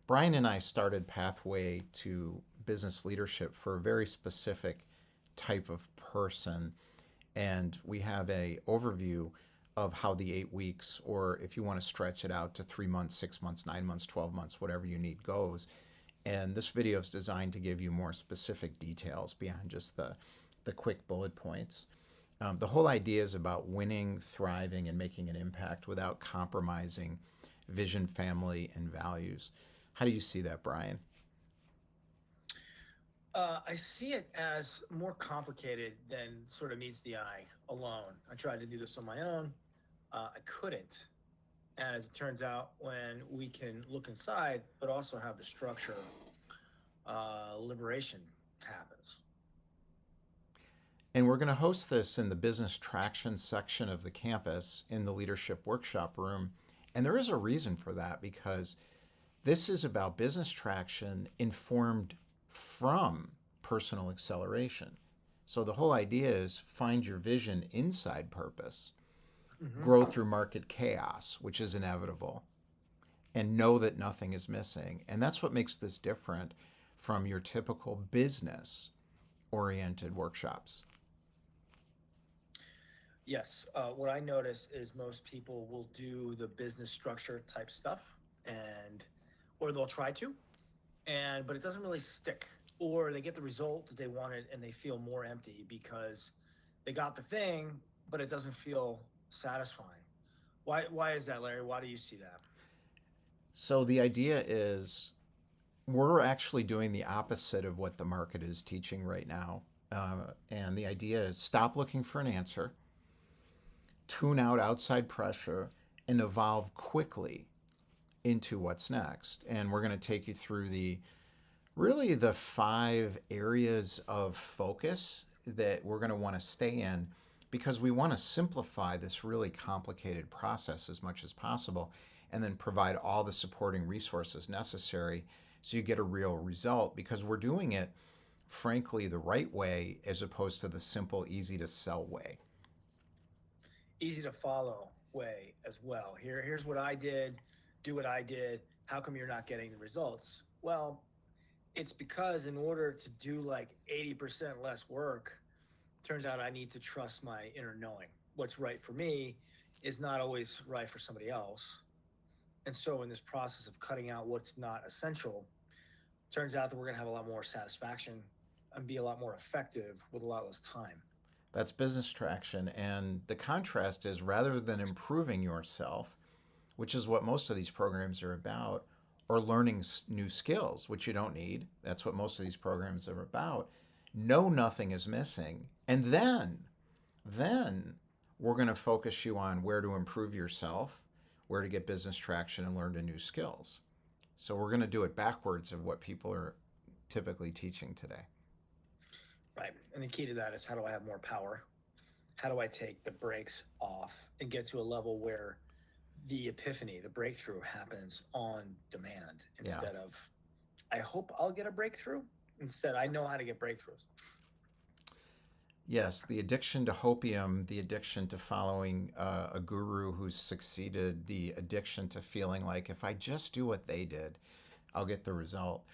Brian and I started Pathway to Business Leadership for a very specific type of person, and we have a overview of how the 8 weeks, or if you want to stretch it out to 3 months, 6 months, 9 months, 12 months, whatever you need goes. And this video is designed to give you more specific details beyond just the quick bullet points. The whole idea is about winning, thriving, and making an impact without compromising vision, family, and values. How do you see that, Brian? I see it as more complicated than sort of meets the eye alone. I tried to do this on my own. I couldn't. And as it turns out, when we can look inside, but also have the structure, liberation happens. And we're going to host this in the business traction section of the campus in the leadership workshop room. And there is a reason for that because this is about business traction informed from personal acceleration. So the whole idea is find your vision inside purpose, Hmm. grow through market chaos, which is inevitable, and know that nothing is missing. And that's what makes this different from your typical business oriented workshops. Yes. What I notice is most people will do the business structure type stuff, and or they'll try to, but it doesn't really stick, or they get the result that they wanted and they feel more empty because they got the thing but it doesn't feel satisfying. Why is that, Larry? Why do you see that? So the idea is we're actually doing the opposite of what the market is teaching right now. And the idea is stop looking for an answer, tune out outside pressure, and evolve quickly into what's next. And we're going to take you through the 5 areas of focus that we're going to want to stay in because we want to simplify this really complicated process as much as possible and then provide all the supporting resources necessary so you get a real result because we're doing it frankly the right way as opposed to the simple easy to sell way. Easy to follow way as well. Here's what I did. Do what I did. How come you're not getting the results? Well, it's because in order to do like 80% less work, turns out I need to trust my inner knowing. What's right for me is not always right for somebody else. And so, in this process of cutting out what's not essential, turns out that we're going to have a lot more satisfaction and be a lot more effective with a lot less time. That's business traction. And the contrast is rather than improving yourself, which is what most of these programs are about, or learning new skills, which you don't need. That's what most of these programs are about. Know nothing is missing. And then we're going to focus you on where to improve yourself, where to get business traction and learn the new skills. So we're going to do it backwards of what people are typically teaching today. Right. And the key to that is, how do I have more power? How do I take the brakes off and get to a level where the epiphany, the breakthrough happens on demand Yeah. instead of, I hope I'll get a breakthrough. Instead, I know how to get breakthroughs. Yes, the addiction to hopium, the addiction to following a guru who's succeeded, the addiction to feeling like if I just do what they did, I'll get the result.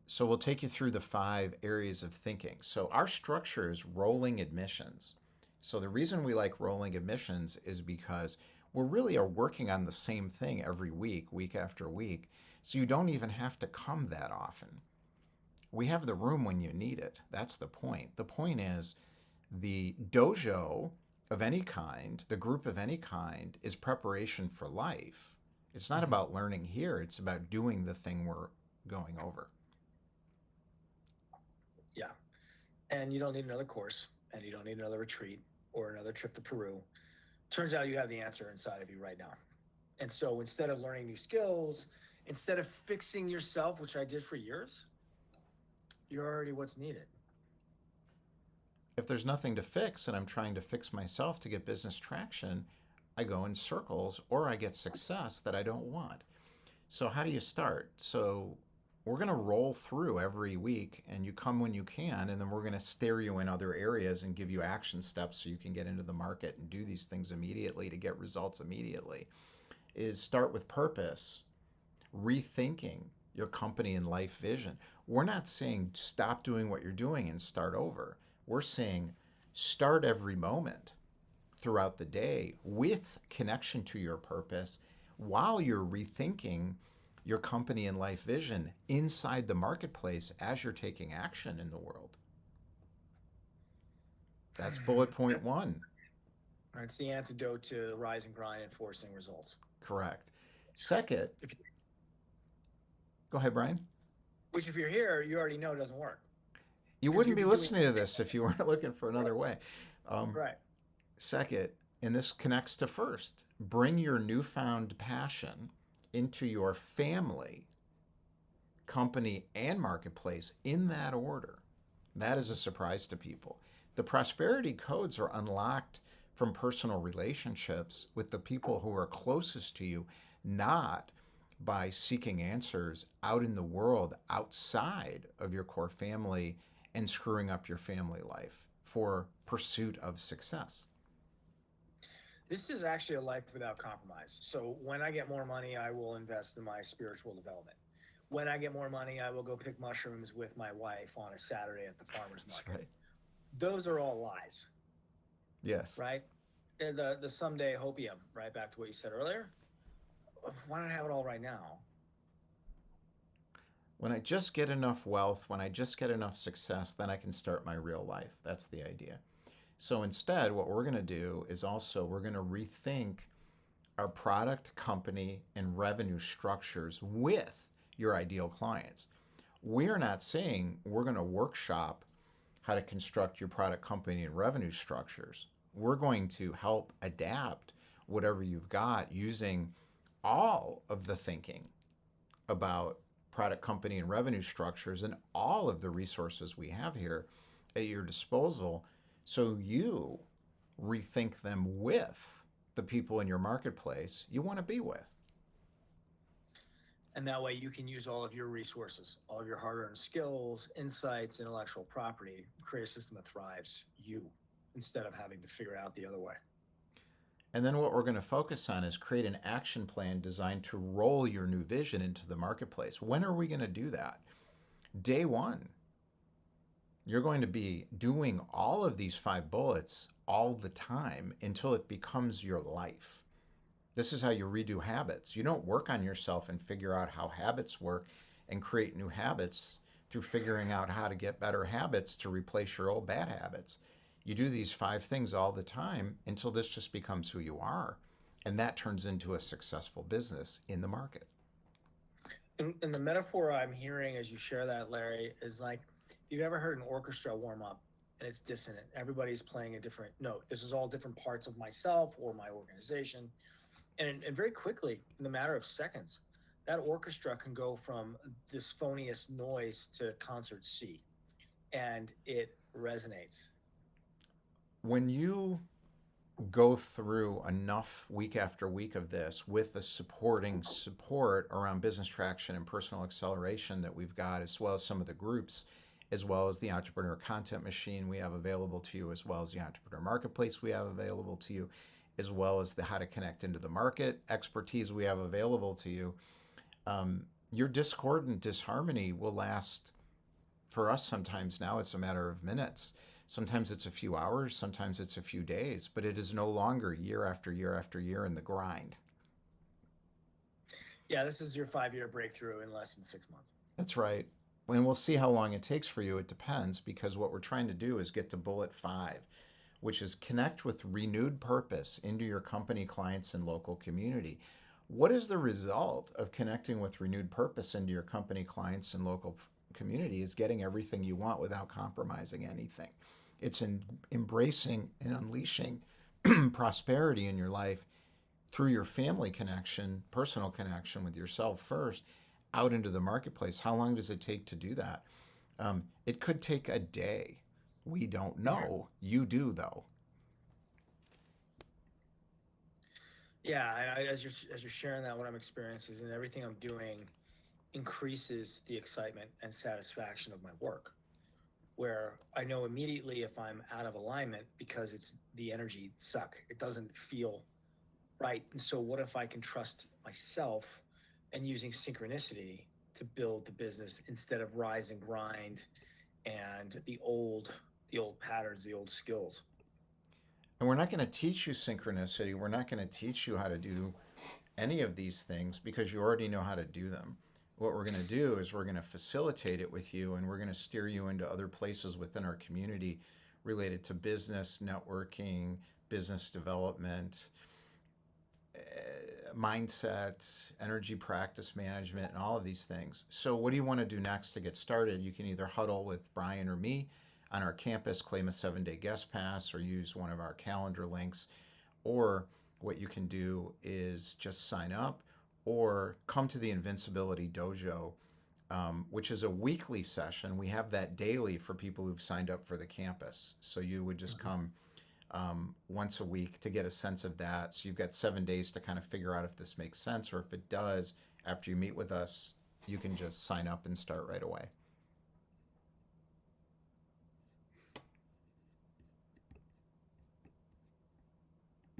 So we'll take you through the 5 areas of thinking. So our structure is rolling admissions. So the reason we like rolling admissions is because we really are working on the same thing every week, week after week. So you don't even have to come that often. We have the room when you need it. That's the point. The point is the dojo of any kind, the group of any kind, is preparation for life. It's not Mm-hmm. about learning here, it's about doing the thing we're going over. Yeah. And you don't need another course, and you don't need another retreat or another trip to Peru. Turns out you have the answer inside of you right now. And so instead of learning new skills, instead of fixing yourself, which I did for years, you're already what's needed. If there's nothing to fix and I'm trying to fix myself to get business traction, I go in circles or I get success that I don't want. So, how do you start? So, we're going to roll through every week and you come when you can, and then we're going to steer you in other areas and give you action steps so you can get into the market and do these things immediately to get results immediately. Is start with purpose. rethinking your company and life vision. We're not saying stop doing what you're doing and start over. We're saying start every moment throughout the day with connection to your purpose while you're rethinking your company and life vision inside the marketplace as you're taking action in the world. That's bullet point one. It's the antidote to rise and grind and forcing results. Correct. Second, If you, go ahead, Brian. which, if you're here, you already know doesn't work You because wouldn't you'd be be doing listening to this if you weren't looking for right. another way. Um, Right. Second, and this connects to first, bring your newfound passion into your family, company, and marketplace in that order. That is a surprise to people. The prosperity codes are unlocked from personal relationships with the people who are closest to you, not by seeking answers out in the world outside of your core family and screwing up your family life for pursuit of success. This is actually a life without compromise. So when I get more money, I will invest in my spiritual development. When I get more money, I will go pick mushrooms with my wife on a Saturday at the farmer's That's market. right. Those are all lies, Yes. right? The someday hopium, right? Back to what you said earlier. Why not have it all right now? When I just get enough wealth, when I just get enough success, then I can start my real life. That's the idea. So instead, what we're going to do is also we're going to rethink our product, company, and revenue structures with your ideal clients. We're not saying we're going to workshop how to construct your product, company, and revenue structures. We're going to help adapt whatever you've got using all of the thinking about product, company, and revenue structures and all of the resources we have here at your disposal so you rethink them with the people in your marketplace you want to be with. And that way you can use all of your resources, all of your hard-earned skills, insights, intellectual property, create a system that thrives you instead of having to figure it out the other way. And then what we're going to focus on is create an action plan designed to roll your new vision into the marketplace. When are we going to do that? Day one. You're going to be doing all of these 5 bullets all the time until it becomes your life. This is how you redo habits. You don't work on yourself and figure out how habits work and create new habits through figuring out how to get better habits to replace your old bad habits. You do these 5 things all the time until this just becomes who you are. And that turns into a successful business in the market. And the metaphor I'm hearing as you share that, Larry, is like if you've ever heard an orchestra warm up and it's dissonant, everybody's playing a different note. This is all different parts of myself or my organization. And very quickly, in the matter of seconds, that orchestra can go from this phoniest noise to concert C, and it resonates. When you go through enough week after week of this with the supporting support around business traction and personal acceleration that we've got, as well as some of the groups, as well as the entrepreneur content machine we have available to you, as well as the entrepreneur marketplace we have available to you, as well as the how to connect into the market expertise we have available to you, your discord and disharmony will last. For us, sometimes now it's a matter of minutes. Sometimes it's a few hours, sometimes it's a few days, but it is no longer year after year after year in the grind. Yeah, this is your 5 year breakthrough in less than 6 months. That's right. And we'll see how long it takes for you. It depends because what we're trying to do is get to bullet 5, which is connect with renewed purpose into your company, clients, and local community. What is the result of connecting with renewed purpose into your company, clients, and local community is getting everything you want without compromising anything. It's embracing and unleashing prosperity in your life through your family connection, personal connection with yourself first, out into the marketplace. How long does it take to do that? It could take a day. We don't know. You do, though. Yeah, as you're sharing that, what I'm experiencing is, and everything I'm doing increases the excitement and satisfaction of my work. Where I know immediately if I'm out of alignment because it's the energy suck. It doesn't feel right. And so, what if I can trust myself and using synchronicity to build the business instead of rise and grind and the old patterns, the old skills. And we're not going to teach you synchronicity. We're not going to teach you how to do any of these things because you already know how to do them. What we're going to do is we're going to facilitate it with you, and we're going to steer you into other places within our community related to business, networking, business development, mindset, energy practice management, and all of these things. So, what do you want to do next to get started? You can either huddle with Brian or me on our campus, claim a 7-day guest pass, or use one of our calendar links. Or what you can do is just sign up or come to the Invincibility Dojo, which is a weekly session. We have that daily for people who've signed up for the campus. So you would just Mm-hmm. come once a week to get a sense of that. So you've got 7 days to kind of figure out if this makes sense, or if it does, after you meet with us, you can just sign up and start right away.